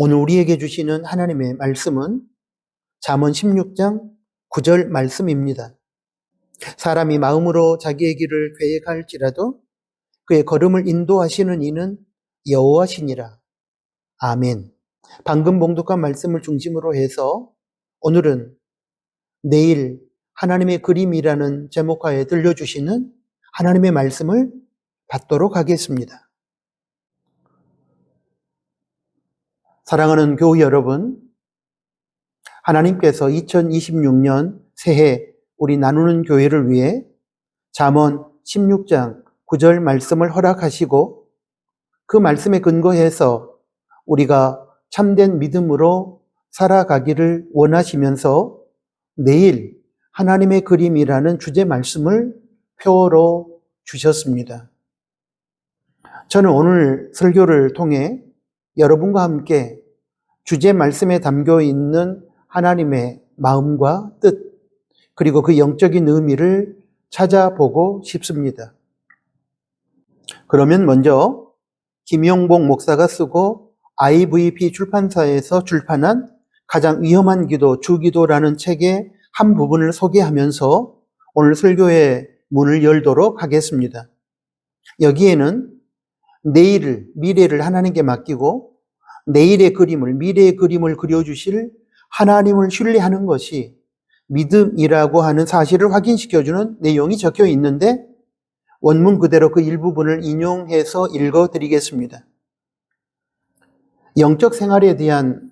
오늘 우리에게 주시는 하나님의 말씀은 잠언 16장 9절 말씀입니다. 사람이 마음으로 자기의 길을 계획할지라도 그의 걸음을 인도하시는 이는 여호와시니라. 아멘. 방금 봉독한 말씀을 중심으로 해서 오늘은 내일 하나님의 그림이라는 제목하에 들려주시는 하나님의 말씀을 받도록 하겠습니다. 사랑하는 교우 여러분, 하나님께서 2026년 새해 우리 나누는 교회를 위해 잠언 16장 9절 말씀을 허락하시고 그 말씀에 근거해서 우리가 참된 믿음으로 살아가기를 원하시면서 내일 하나님의 그림이라는 주제 말씀을 표로 주셨습니다. 저는 오늘 설교를 통해 여러분과 함께 주제 말씀에 담겨 있는 하나님의 마음과 뜻, 그리고 그 영적인 의미를 찾아보고 싶습니다. 그러면 먼저 김용복 목사가 쓰고 IVP 출판사에서 출판한 가장 위험한 기도, 주기도라는 책의 한 부분을 소개하면서 오늘 설교의 문을 열도록 하겠습니다. 여기에는 내일을, 미래를 하나님께 맡기고 내일의 그림을, 미래의 그림을 그려주실 하나님을 신뢰하는 것이 믿음이라고 하는 사실을 확인시켜주는 내용이 적혀 있는데 원문 그대로 그 일부분을 인용해서 읽어드리겠습니다. 영적 생활에 대한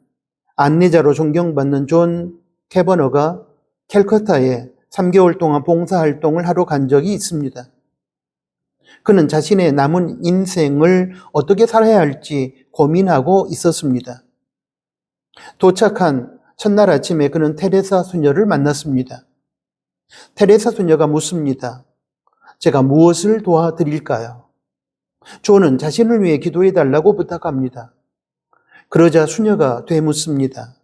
안내자로 존경받는 존 캐버너가 캘커타에 3개월 동안 봉사활동을 하러 간 적이 있습니다. 그는 자신의 남은 인생을 어떻게 살아야 할지 고민하고 있었습니다. 도착한 첫날 아침에 그는 테레사 수녀를 만났습니다. 테레사 수녀가 묻습니다. 제가 무엇을 도와드릴까요? 존은 자신을 위해 기도해 달라고 부탁합니다. 그러자 수녀가 되묻습니다.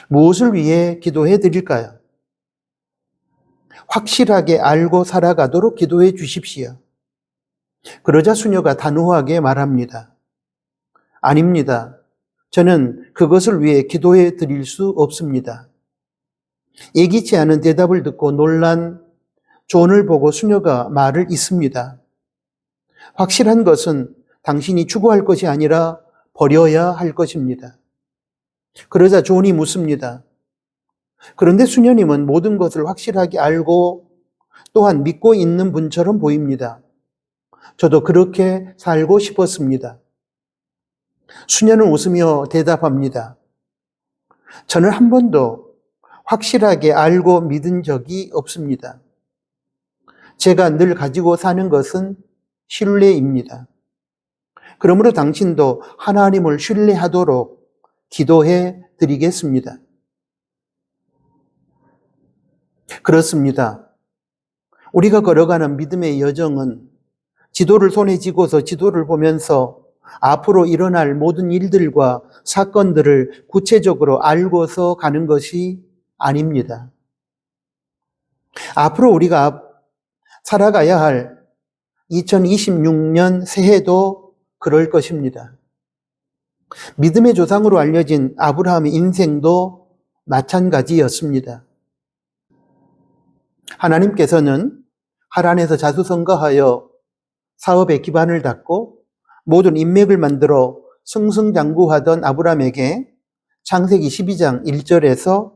무엇을 위해 기도해 드릴까요? 확실하게 알고 살아가도록 기도해 주십시오. 그러자 수녀가 단호하게 말합니다. 아닙니다. 저는 그것을 위해 기도해 드릴 수 없습니다. 예기치 않은 대답을 듣고 놀란 존을 보고 수녀가 말을 잇습니다. 확실한 것은 당신이 추구할 것이 아니라 버려야 할 것입니다. 그러자 존이 묻습니다. 그런데 수녀님은 모든 것을 확실하게 알고 또한 믿고 있는 분처럼 보입니다. 저도 그렇게 살고 싶었습니다. 수녀는 웃으며 대답합니다. 저는 한 번도 확실하게 알고 믿은 적이 없습니다. 제가 늘 가지고 사는 것은 신뢰입니다. 그러므로 당신도 하나님을 신뢰하도록 기도해 드리겠습니다. 그렇습니다. 우리가 걸어가는 믿음의 여정은 지도를 손에 쥐고서 지도를 보면서 앞으로 일어날 모든 일들과 사건들을 구체적으로 알고서 가는 것이 아닙니다. 앞으로 우리가 살아가야 할 2026년 새해도 그럴 것입니다. 믿음의 조상으로 알려진 아브라함의 인생도 마찬가지였습니다. 하나님께서는 하란에서 자수성가하여 사업의 기반을 닦고 모든 인맥을 만들어 승승장구하던 아브라함에게 창세기 12장 1절에서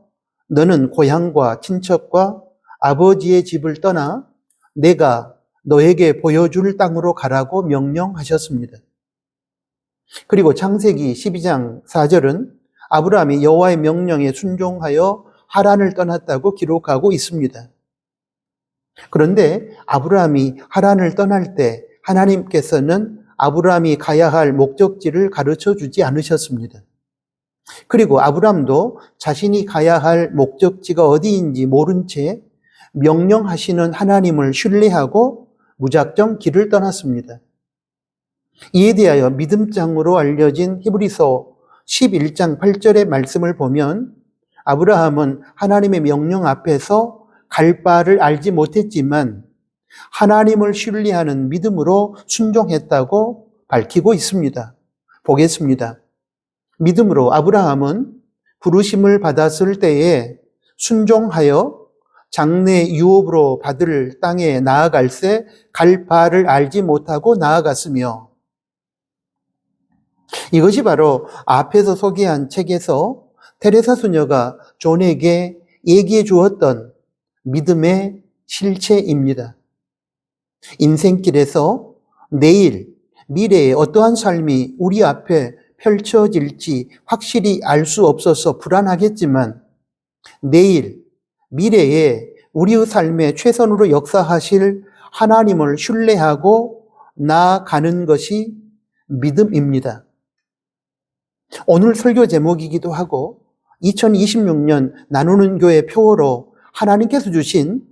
너는 고향과 친척과 아버지의 집을 떠나 내가 너에게 보여줄 땅으로 가라고 명령하셨습니다. 그리고 창세기 12장 4절은 아브라함이 여호와의 명령에 순종하여 하란을 떠났다고 기록하고 있습니다. 그런데 아브라함이 하란을 떠날 때 하나님께서는 아브라함이 가야 할 목적지를 가르쳐 주지 않으셨습니다. 그리고 아브라함도 자신이 가야 할 목적지가 어디인지 모른 채 명령하시는 하나님을 신뢰하고 무작정 길을 떠났습니다. 이에 대하여 믿음장으로 알려진 히브리서 11장 8절의 말씀을 보면 아브라함은 하나님의 명령 앞에서 갈 바를 알지 못했지만 하나님을 신뢰하는 믿음으로 순종했다고 밝히고 있습니다. 보겠습니다. 믿음으로 아브라함은 부르심을 받았을 때에 순종하여 장래 유업으로 받을 땅에 나아갈새 갈 바를 알지 못하고 나아갔으며, 이것이 바로 앞에서 소개한 책에서 테레사 수녀가 존에게 얘기해 주었던 믿음의 실체입니다. 인생길에서 내일, 미래에 어떠한 삶이 우리 앞에 펼쳐질지 확실히 알 수 없어서 불안하겠지만, 내일, 미래에 우리의 삶에 최선으로 역사하실 하나님을 신뢰하고 나아가는 것이 믿음입니다. 오늘 설교 제목이기도 하고 2026년 나누는 교회 표어로 하나님께서 주신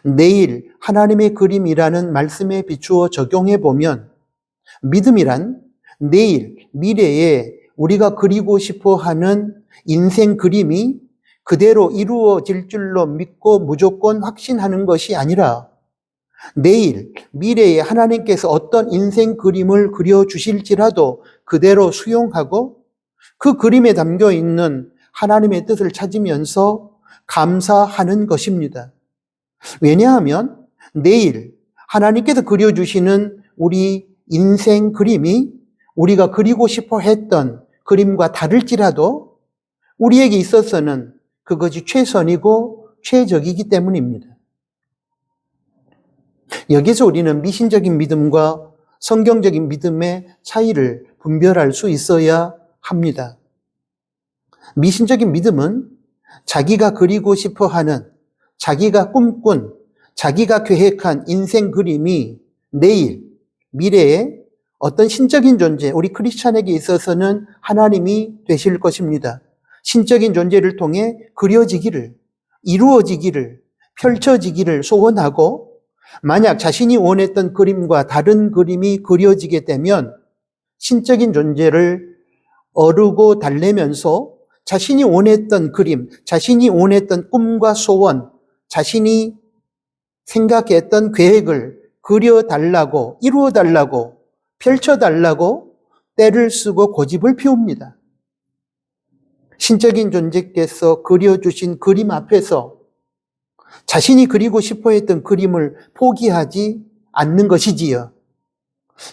내일 하나님의 그림이라는 말씀에 비추어 적용해 보면, 믿음이란 내일, 미래에 우리가 그리고 싶어 하는 인생 그림이 그대로 이루어질 줄로 믿고 무조건 확신하는 것이 아니라, 내일, 미래에 하나님께서 어떤 인생 그림을 그려주실지라도 그대로 수용하고 그 그림에 담겨 있는 하나님의 뜻을 찾으면서 감사하는 것입니다. 왜냐하면 내일 하나님께서 그려주시는 우리 인생 그림이 우리가 그리고 싶어 했던 그림과 다를지라도 우리에게 있어서는 그것이 최선이고 최적이기 때문입니다. 여기서 우리는 미신적인 믿음과 성경적인 믿음의 차이를 분별할 수 있어야 합니다. 미신적인 믿음은 자기가 그리고 싶어 하는, 자기가 꿈꾼, 자기가 계획한 인생 그림이 내일, 미래에 어떤 신적인 존재, 우리 크리스찬에게 있어서는 하나님이 되실 것입니다. 신적인 존재를 통해 그려지기를, 이루어지기를, 펼쳐지기를 소원하고, 만약 자신이 원했던 그림과 다른 그림이 그려지게 되면 신적인 존재를 어루고 달래면서 자신이 원했던 그림, 자신이 원했던 꿈과 소원, 자신이 생각했던 계획을 그려달라고, 이루어달라고, 펼쳐달라고 때를 쓰고 고집을 피웁니다. 신적인 존재께서 그려주신 그림 앞에서 자신이 그리고 싶어 했던 그림을 포기하지 않는 것이지요.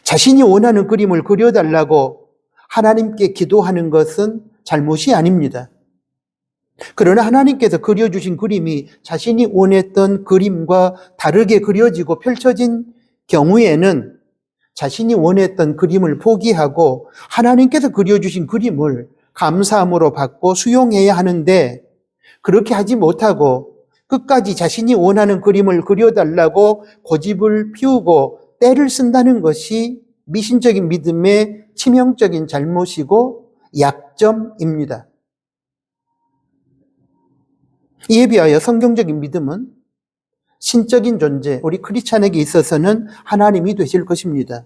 자신이 원하는 그림을 그려달라고 하나님께 기도하는 것은 잘못이 아닙니다. 그러나 하나님께서 그려주신 그림이 자신이 원했던 그림과 다르게 그려지고 펼쳐진 경우에는 자신이 원했던 그림을 포기하고 하나님께서 그려주신 그림을 감사함으로 받고 수용해야 하는데, 그렇게 하지 못하고 끝까지 자신이 원하는 그림을 그려달라고 고집을 피우고 때를 쓴다는 것이 미신적인 믿음의 치명적인 잘못이고 약점입니다. 이에 비하여 성경적인 믿음은 신적인 존재, 우리 크리스찬에게 있어서는 하나님이 되실 것입니다.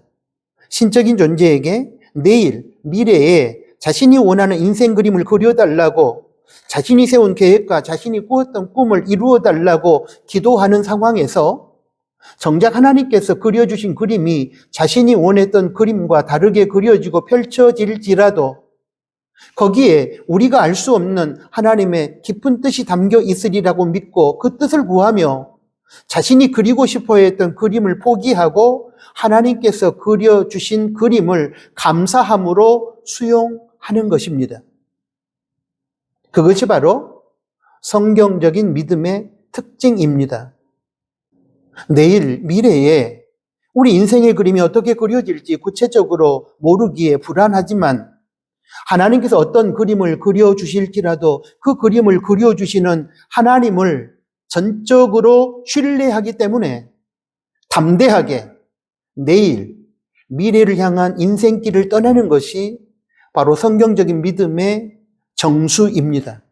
신적인 존재에게 내일, 미래에 자신이 원하는 인생 그림을 그려달라고, 자신이 세운 계획과 자신이 꾸었던 꿈을 이루어달라고 기도하는 상황에서 정작 하나님께서 그려주신 그림이 자신이 원했던 그림과 다르게 그려지고 펼쳐질지라도 거기에 우리가 알 수 없는 하나님의 깊은 뜻이 담겨 있으리라고 믿고 그 뜻을 구하며 자신이 그리고 싶어 했던 그림을 포기하고 하나님께서 그려주신 그림을 감사함으로 수용하는 것입니다. 그것이 바로 성경적인 믿음의 특징입니다. 내일, 미래에 우리 인생의 그림이 어떻게 그려질지 구체적으로 모르기에 불안하지만 하나님께서 어떤 그림을 그려주실지라도 그 그림을 그려주시는 하나님을 전적으로 신뢰하기 때문에 담대하게 내일, 미래를 향한 인생길을 떠나는 것이 바로 성경적인 믿음의 정수입니다.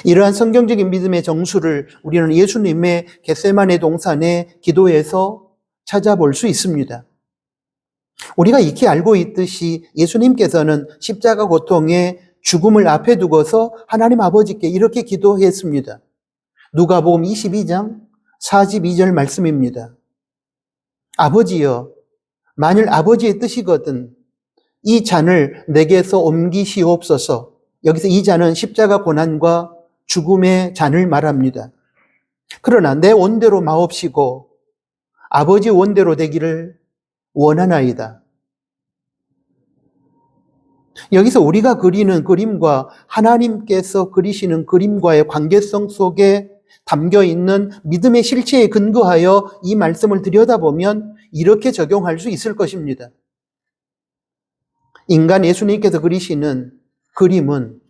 이러한 성경적인 믿음의 정수를 우리는 예수님의 겟세마네 동산의 기도에서 찾아볼 수 있습니다. 우리가 익히 알고 있듯이 예수님께서는 십자가 고통의 죽음을 앞에 두고서 하나님 아버지께 이렇게 기도했습니다. 누가복음 22장 42절 말씀입니다. 아버지여, 만일 아버지의 뜻이거든 이 잔을 내게서 옮기시옵소서. 여기서 이 잔은 십자가 고난과 죽음의 잔을 말합니다. 그러나 내 원대로 마옵시고 아버지 원대로 되기를 원하나이다. 여기서 우리가 그리는 그림과 하나님께서 그리시는 그림과의 관계성 속에 담겨 있는 믿음의 실체에 근거하여 이 말씀을 들여다보면 이렇게 적용할 수 있을 것입니다. 인간 예수님께서 그리시는 그림은,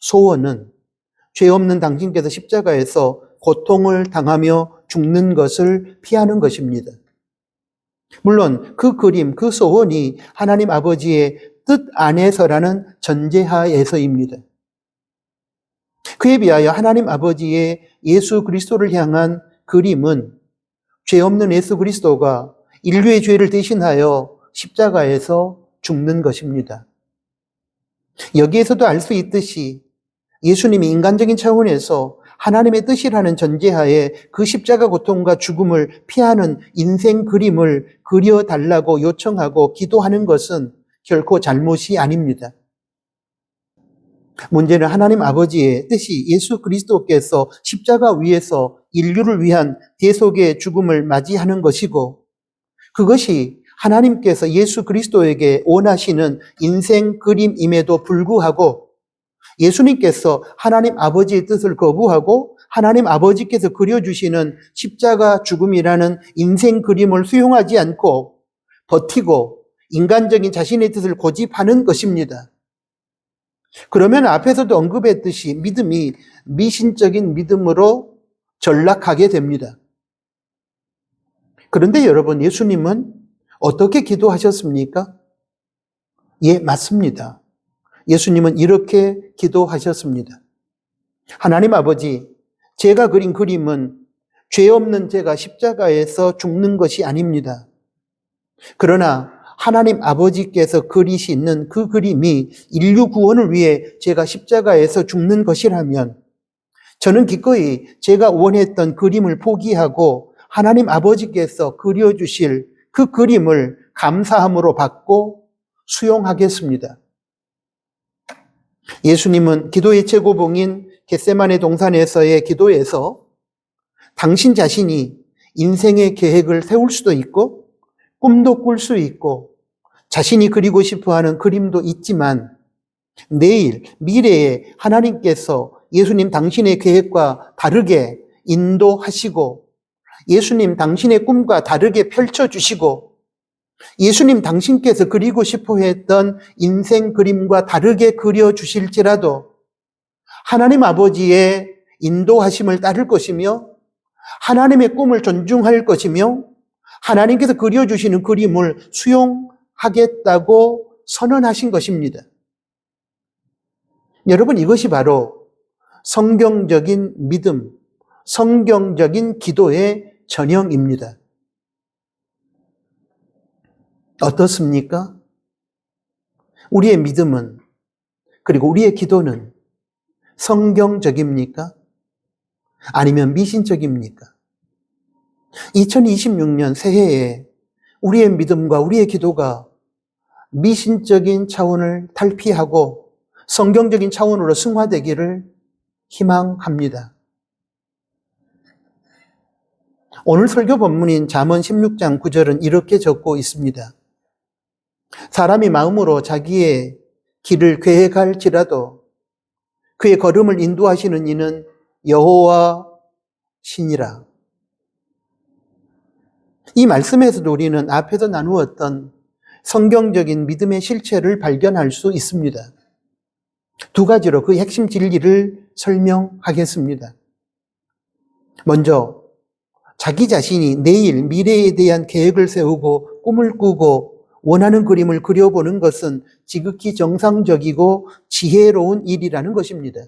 소원은 죄 없는 당신께서 십자가에서 고통을 당하며 죽는 것을 피하는 것입니다. 물론 그 그림, 그 소원이 하나님 아버지의 뜻 안에서라는 전제하에서입니다. 그에 비하여 하나님 아버지의 예수 그리스도를 향한 그림은 죄 없는 예수 그리스도가 인류의 죄를 대신하여 십자가에서 죽는 것입니다. 여기에서도 알 수 있듯이 예수님이 인간적인 차원에서 하나님의 뜻이라는 전제하에 그 십자가 고통과 죽음을 피하는 인생 그림을 그려달라고 요청하고 기도하는 것은 결코 잘못이 아닙니다. 문제는 하나님 아버지의 뜻이 예수 그리스도께서 십자가 위에서 인류를 위한 대속의 죽음을 맞이하는 것이고, 그것이 하나님께서 예수 그리스도에게 원하시는 인생 그림임에도 불구하고 예수님께서 하나님 아버지의 뜻을 거부하고 하나님 아버지께서 그려주시는 십자가 죽음이라는 인생 그림을 수용하지 않고 버티고 인간적인 자신의 뜻을 고집하는 것입니다. 그러면 앞에서도 언급했듯이 믿음이 미신적인 믿음으로 전락하게 됩니다. 그런데 여러분, 예수님은 어떻게 기도하셨습니까? 예, 맞습니다. 예수님은 이렇게 기도하셨습니다. 하나님 아버지, 제가 그린 그림은 죄 없는 제가 십자가에서 죽는 것이 아닙니다. 그러나 하나님 아버지께서 그리시는 그 그림이 인류 구원을 위해 제가 십자가에서 죽는 것이라면 저는 기꺼이 제가 원했던 그림을 포기하고 하나님 아버지께서 그려주실 그 그림을 감사함으로 받고 수용하겠습니다. 예수님은 기도의 최고봉인 겟세마네 동산에서의 기도에서 당신 자신이 인생의 계획을 세울 수도 있고 꿈도 꿀 수 있고 자신이 그리고 싶어하는 그림도 있지만 내일 미래에 하나님께서 예수님 당신의 계획과 다르게 인도하시고 예수님 당신의 꿈과 다르게 펼쳐주시고 예수님 당신께서 그리고 싶어 했던 인생 그림과 다르게 그려주실지라도 하나님 아버지의 인도하심을 따를 것이며 하나님의 꿈을 존중할 것이며 하나님께서 그려주시는 그림을 수용하겠다고 선언하신 것입니다. 여러분, 이것이 바로 성경적인 믿음, 성경적인 기도의 전형입니다. 어떻습니까? 우리의 믿음은, 그리고 우리의 기도는 성경적입니까? 아니면 미신적입니까? 2026년 새해에 우리의 믿음과 우리의 기도가 미신적인 차원을 탈피하고 성경적인 차원으로 승화되기를 희망합니다. 오늘 설교 본문인 잠언 16장 9절은 이렇게 적고 있습니다. 사람이 마음으로 자기의 길을 계획할지라도 그의 걸음을 인도하시는 이는 여호와 신이라. 이 말씀에서도 우리는 앞에서 나누었던 성경적인 믿음의 실체를 발견할 수 있습니다. 두 가지로 그 핵심 진리를 설명하겠습니다. 먼저 자기 자신이 내일 미래에 대한 계획을 세우고 꿈을 꾸고 원하는 그림을 그려보는 것은 지극히 정상적이고 지혜로운 일이라는 것입니다.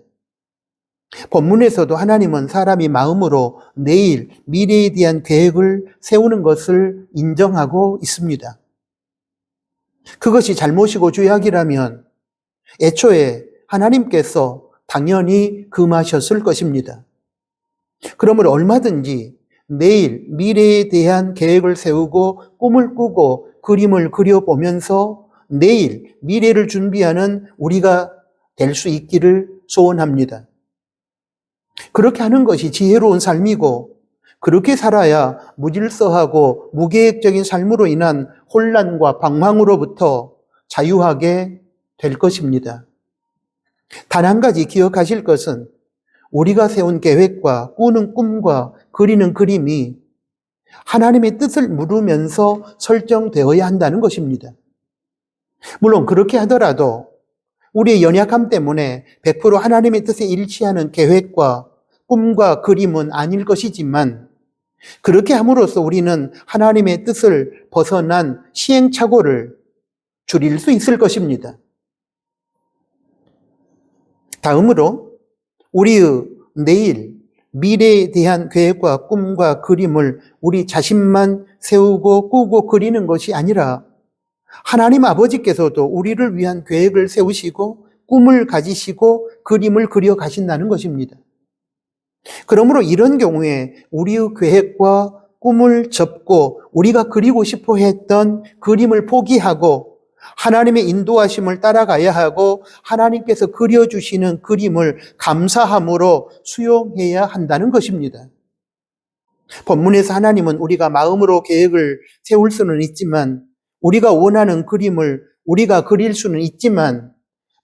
본문에서도 하나님은 사람이 마음으로 내일 미래에 대한 계획을 세우는 것을 인정하고 있습니다. 그것이 잘못이고 죄악이라면 애초에 하나님께서 당연히 금하셨을 것입니다. 그러므로 얼마든지 내일 미래에 대한 계획을 세우고 꿈을 꾸고 그림을 그려보면서 내일, 미래를 준비하는 우리가 될 수 있기를 소원합니다. 그렇게 하는 것이 지혜로운 삶이고, 그렇게 살아야 무질서하고 무계획적인 삶으로 인한 혼란과 방황으로부터 자유하게 될 것입니다. 단 한 가지 기억하실 것은 우리가 세운 계획과 꾸는 꿈과 그리는 그림이 하나님의 뜻을 물으면서 설정되어야 한다는 것입니다. 물론 그렇게 하더라도 우리의 연약함 때문에 100% 하나님의 뜻에 일치하는 계획과 꿈과 그림은 아닐 것이지만, 그렇게 함으로써 우리는 하나님의 뜻을 벗어난 시행착오를 줄일 수 있을 것입니다. 다음으로 우리의 내일, 미래에 대한 계획과 꿈과 그림을 우리 자신만 세우고 꾸고 그리는 것이 아니라 하나님 아버지께서도 우리를 위한 계획을 세우시고 꿈을 가지시고 그림을 그려 가신다는 것입니다. 그러므로 이런 경우에 우리의 계획과 꿈을 접고 우리가 그리고 싶어 했던 그림을 포기하고 하나님의 인도하심을 따라가야 하고 하나님께서 그려주시는 그림을 감사함으로 수용해야 한다는 것입니다. 본문에서 하나님은 우리가 마음으로 계획을 세울 수는 있지만, 우리가 원하는 그림을 우리가 그릴 수는 있지만,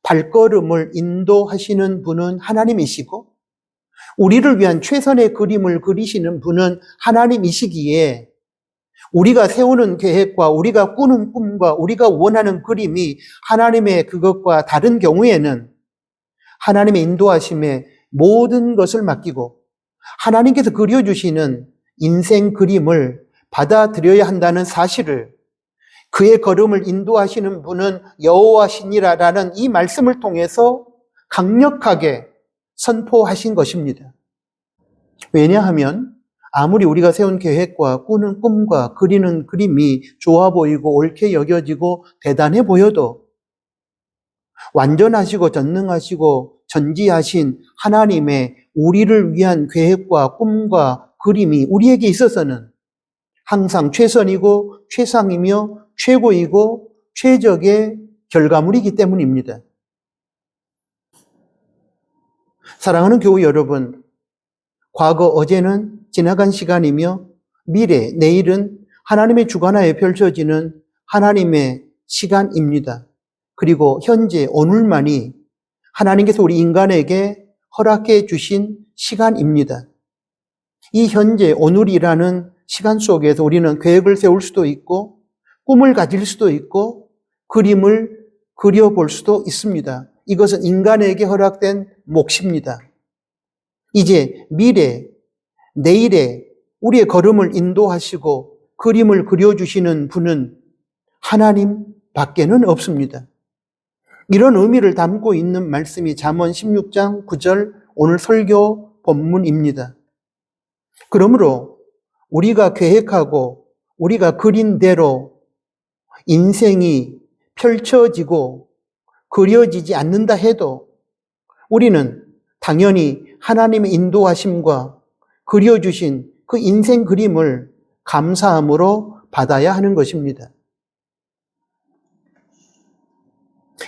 발걸음을 인도하시는 분은 하나님이시고 우리를 위한 최선의 그림을 그리시는 분은 하나님이시기에, 우리가 세우는 계획과 우리가 꾸는 꿈과 우리가 원하는 그림이 하나님의 그것과 다른 경우에는 하나님의 인도하심에 모든 것을 맡기고 하나님께서 그려주시는 인생 그림을 받아들여야 한다는 사실을, 그의 걸음을 인도하시는 분은 여호와시니라라는 이 말씀을 통해서 강력하게 선포하신 것입니다. 왜냐하면 아무리 우리가 세운 계획과 꾸는 꿈과 그리는 그림이 좋아 보이고 옳게 여겨지고 대단해 보여도 완전하시고 전능하시고 전지하신 하나님의 우리를 위한 계획과 꿈과 그림이 우리에게 있어서는 항상 최선이고 최상이며 최고이고 최적의 결과물이기 때문입니다. 사랑하는 교우 여러분, 과거 어제는 지나간 시간이며 미래, 내일은 하나님의 주관하에 펼쳐지는 하나님의 시간입니다. 그리고 현재, 오늘만이 하나님께서 우리 인간에게 허락해 주신 시간입니다. 이 현재, 오늘이라는 시간 속에서 우리는 계획을 세울 수도 있고 꿈을 가질 수도 있고 그림을 그려볼 수도 있습니다. 이것은 인간에게 허락된 몫입니다. 이제 미래, 내일에 우리의 걸음을 인도하시고 그림을 그려주시는 분은 하나님 밖에는 없습니다. 이런 의미를 담고 있는 말씀이 잠언 16장 9절 오늘 설교 본문입니다. 그러므로 우리가 계획하고 우리가 그린 대로 인생이 펼쳐지고 그려지지 않는다 해도 우리는 당연히 하나님의 인도하심과 그려주신 그 인생 그림을 감사함으로 받아야 하는 것입니다.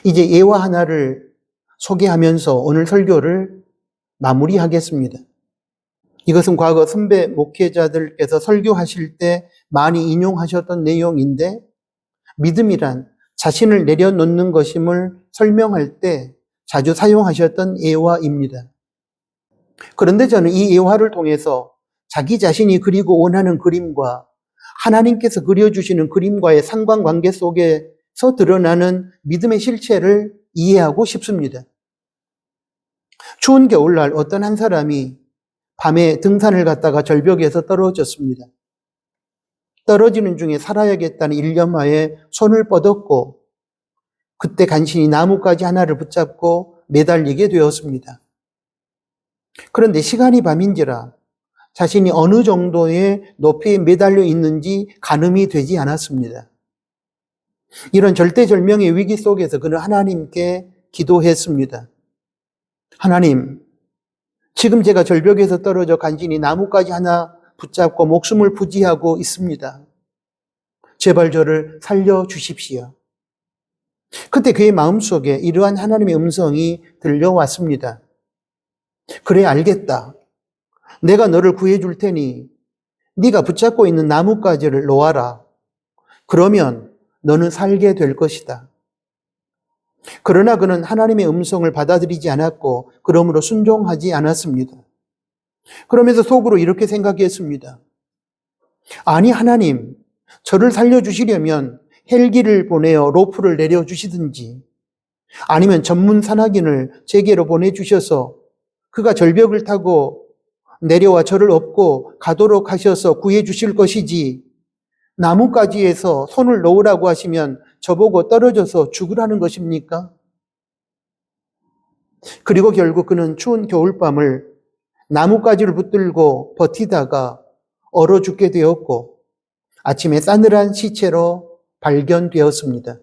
이제 예화 하나를 소개하면서 오늘 설교를 마무리하겠습니다. 이것은 과거 선배 목회자들께서 설교하실 때 많이 인용하셨던 내용인데, 믿음이란 자신을 내려놓는 것임을 설명할 때 자주 사용하셨던 예화입니다. 그런데 저는 이 예화를 통해서 자기 자신이 그리고 원하는 그림과 하나님께서 그려주시는 그림과의 상관관계 속에서 드러나는 믿음의 실체를 이해하고 싶습니다. 추운 겨울날 어떤 한 사람이 밤에 등산을 갔다가 절벽에서 떨어졌습니다. 떨어지는 중에 살아야겠다는 일념하에 손을 뻗었고 그때 간신히 나뭇가지 하나를 붙잡고 매달리게 되었습니다. 그런데 시간이 밤인지라 자신이 어느 정도의 높이에 매달려 있는지 가늠이 되지 않았습니다. 이런 절대절명의 위기 속에서 그는 하나님께 기도했습니다. 하나님, 지금 제가 절벽에서 떨어져 간신히 나뭇가지 하나 붙잡고 목숨을 부지하고 있습니다. 제발 저를 살려주십시오. 그때 그의 마음속에 이러한 하나님의 음성이 들려왔습니다. 그래, 알겠다. 내가 너를 구해줄 테니 네가 붙잡고 있는 나뭇가지를 놓아라. 그러면 너는 살게 될 것이다. 그러나 그는 하나님의 음성을 받아들이지 않았고 그러므로 순종하지 않았습니다. 그러면서 속으로 이렇게 생각했습니다. 아니, 하나님, 저를 살려주시려면 헬기를 보내어 로프를 내려주시든지 아니면 전문 산악인을 제게로 보내주셔서 그가 절벽을 타고 내려와 저를 업고 가도록 하셔서 구해주실 것이지 나뭇가지에서 손을 놓으라고 하시면 저보고 떨어져서 죽으라는 것입니까? 그리고 결국 그는 추운 겨울밤을 나뭇가지를 붙들고 버티다가 얼어 죽게 되었고 아침에 싸늘한 시체로 발견되었습니다.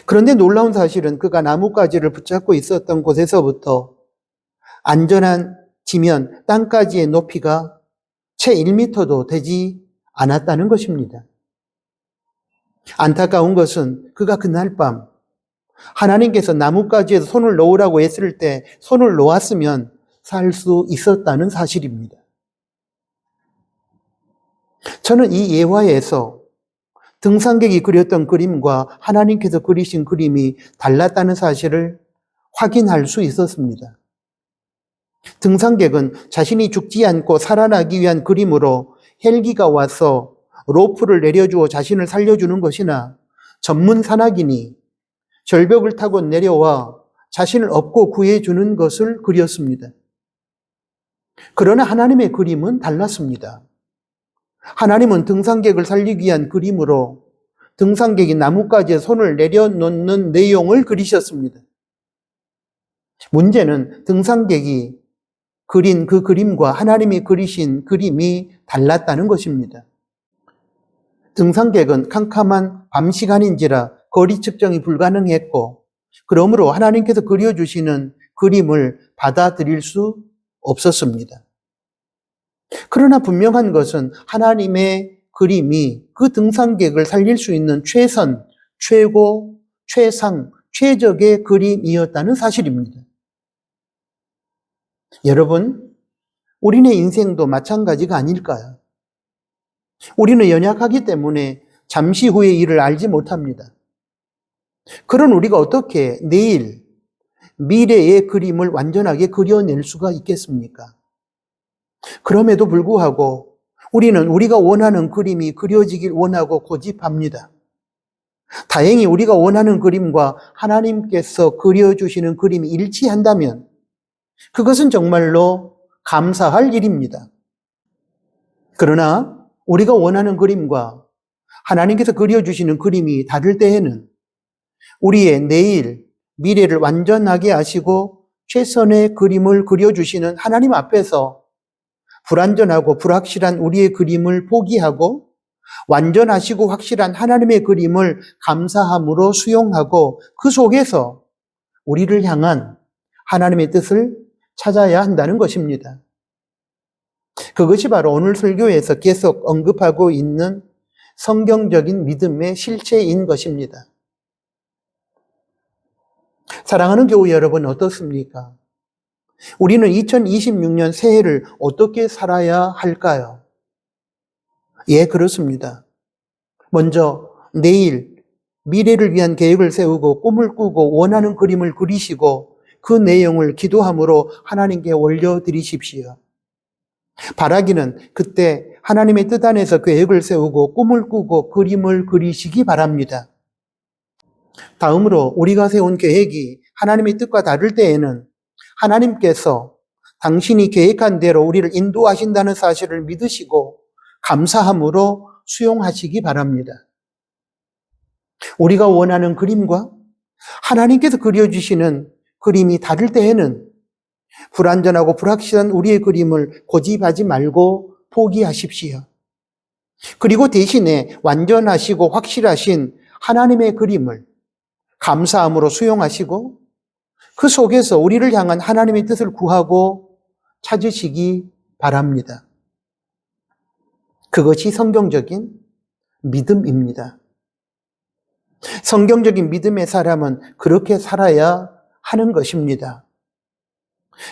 그런데 놀라운 사실은 그가 나뭇가지를 붙잡고 있었던 곳에서부터 안전한 지면 땅까지의 높이가 채 1m도 되지 않았다는 것입니다. 안타까운 것은 그가 그날 밤 하나님께서 나뭇가지에서 손을 놓으라고 했을 때 손을 놓았으면 살 수 있었다는 사실입니다. 저는 이 예화에서 등산객이 그렸던 그림과 하나님께서 그리신 그림이 달랐다는 사실을 확인할 수 있었습니다. 등산객은 자신이 죽지 않고 살아나기 위한 그림으로 헬기가 와서 로프를 내려주어 자신을 살려주는 것이나 전문 산악인이 절벽을 타고 내려와 자신을 업고 구해주는 것을 그렸습니다. 그러나 하나님의 그림은 달랐습니다. 하나님은 등산객을 살리기 위한 그림으로 등산객이 나뭇가지에 손을 내려놓는 내용을 그리셨습니다. 문제는 등산객이 그린 그 그림과 하나님이 그리신 그림이 달랐다는 것입니다. 등산객은 캄캄한 밤 시간인지라 거리 측정이 불가능했고 그러므로 하나님께서 그려주시는 그림을 받아들일 수 없었습니다. 그러나 분명한 것은 하나님의 그림이 그 등산객을 살릴 수 있는 최선, 최고, 최상, 최적의 그림이었다는 사실입니다. 여러분, 우리네 인생도 마찬가지가 아닐까요? 우리는 연약하기 때문에 잠시 후의 일을 알지 못합니다. 그런 우리가 어떻게 내일, 미래의 그림을 완전하게 그려낼 수가 있겠습니까? 그럼에도 불구하고 우리는 우리가 원하는 그림이 그려지길 원하고 고집합니다. 다행히 우리가 원하는 그림과 하나님께서 그려주시는 그림이 일치한다면 그것은 정말로 감사할 일입니다. 그러나 우리가 원하는 그림과 하나님께서 그려주시는 그림이 다를 때에는 우리의 내일, 미래를 완전하게 아시고 최선의 그림을 그려주시는 하나님 앞에서 불완전하고 불확실한 우리의 그림을 포기하고 완전하시고 확실한 하나님의 그림을 감사함으로 수용하고 그 속에서 우리를 향한 하나님의 뜻을 찾아야 한다는 것입니다. 그것이 바로 오늘 설교에서 계속 언급하고 있는 성경적인 믿음의 실체인 것입니다. 사랑하는 교우 여러분, 어떻습니까? 우리는 2026년 새해를 어떻게 살아야 할까요? 예, 그렇습니다. 먼저 내일, 미래를 위한 계획을 세우고 꿈을 꾸고 원하는 그림을 그리시고 그 내용을 기도함으로 하나님께 올려드리십시오. 바라기는 그때 하나님의 뜻 안에서 계획을 세우고 꿈을 꾸고 그림을 그리시기 바랍니다. 다음으로 우리가 세운 계획이 하나님의 뜻과 다를 때에는 하나님께서 당신이 계획한 대로 우리를 인도하신다는 사실을 믿으시고 감사함으로 수용하시기 바랍니다. 우리가 원하는 그림과 하나님께서 그려주시는 그림이 다를 때에는 불완전하고 불확실한 우리의 그림을 고집하지 말고 포기하십시오. 그리고 대신에 완전하시고 확실하신 하나님의 그림을 감사함으로 수용하시고 그 속에서 우리를 향한 하나님의 뜻을 구하고 찾으시기 바랍니다. 그것이 성경적인 믿음입니다. 성경적인 믿음의 사람은 그렇게 살아야 하는 것입니다.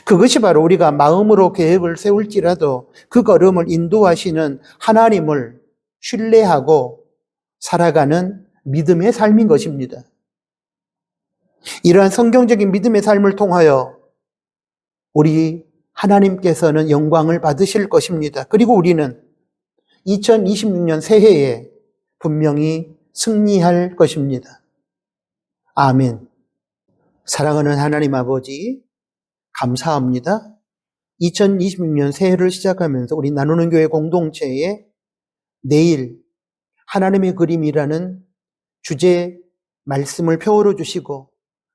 그것이 바로 우리가 마음으로 계획을 세울지라도 그 걸음을 인도하시는 하나님을 신뢰하고 살아가는 믿음의 삶인 것입니다. 이러한 성경적인 믿음의 삶을 통하여 우리 하나님께서는 영광을 받으실 것입니다. 그리고 우리는 2026년 새해에 분명히 승리할 것입니다. 아멘. 사랑하는 하나님 아버지, 감사합니다. 2026년 새해를 시작하면서 우리 나누는 교회 공동체에 내일 하나님의 그림이라는 주제 말씀을 표어로 주시고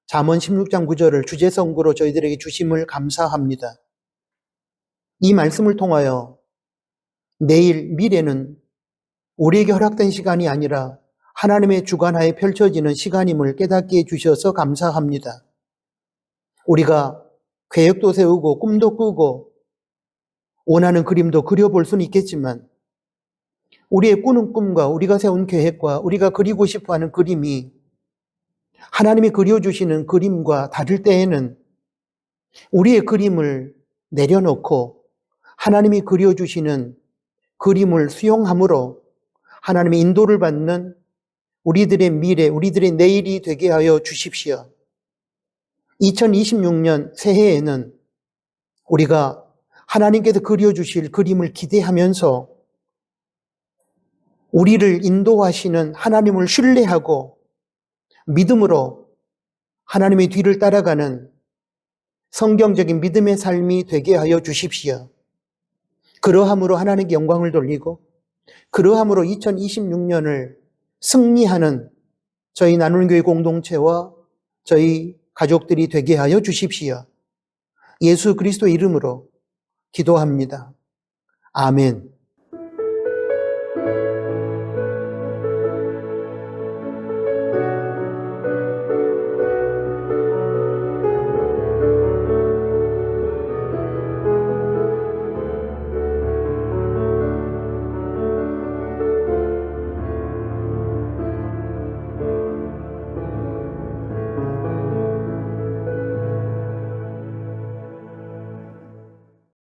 잠언 16장 9절을 주제 선구로 저희들에게 주심을 감사합니다. 이 말씀을 통하여 내일 미래는 우리에게 허락된 시간이 아니라 하나님의 주관하에 펼쳐지는 시간임을 깨닫게 해주셔서 감사합니다. 우리가 계획도 세우고 꿈도 꾸고 원하는 그림도 그려볼 수는 있겠지만 우리의 꾸는 꿈과 우리가 세운 계획과 우리가 그리고 싶어하는 그림이 하나님이 그려주시는 그림과 다를 때에는 우리의 그림을 내려놓고 하나님이 그려주시는 그림을 수용함으로 하나님의 인도를 받는 우리들의 미래, 우리들의 내일이 되게 하여 주십시오. 2026년 새해에는 우리가 하나님께서 그려주실 그림을 기대하면서 우리를 인도하시는 하나님을 신뢰하고 믿음으로 하나님의 뒤를 따라가는 성경적인 믿음의 삶이 되게 하여 주십시오. 그러함으로 하나님께 영광을 돌리고 그러함으로 2026년을 승리하는 저희 나누는 교회 공동체와 저희 가족들이 되게 하여 주십시오. 예수 그리스도의 이름으로 기도합니다. 아멘.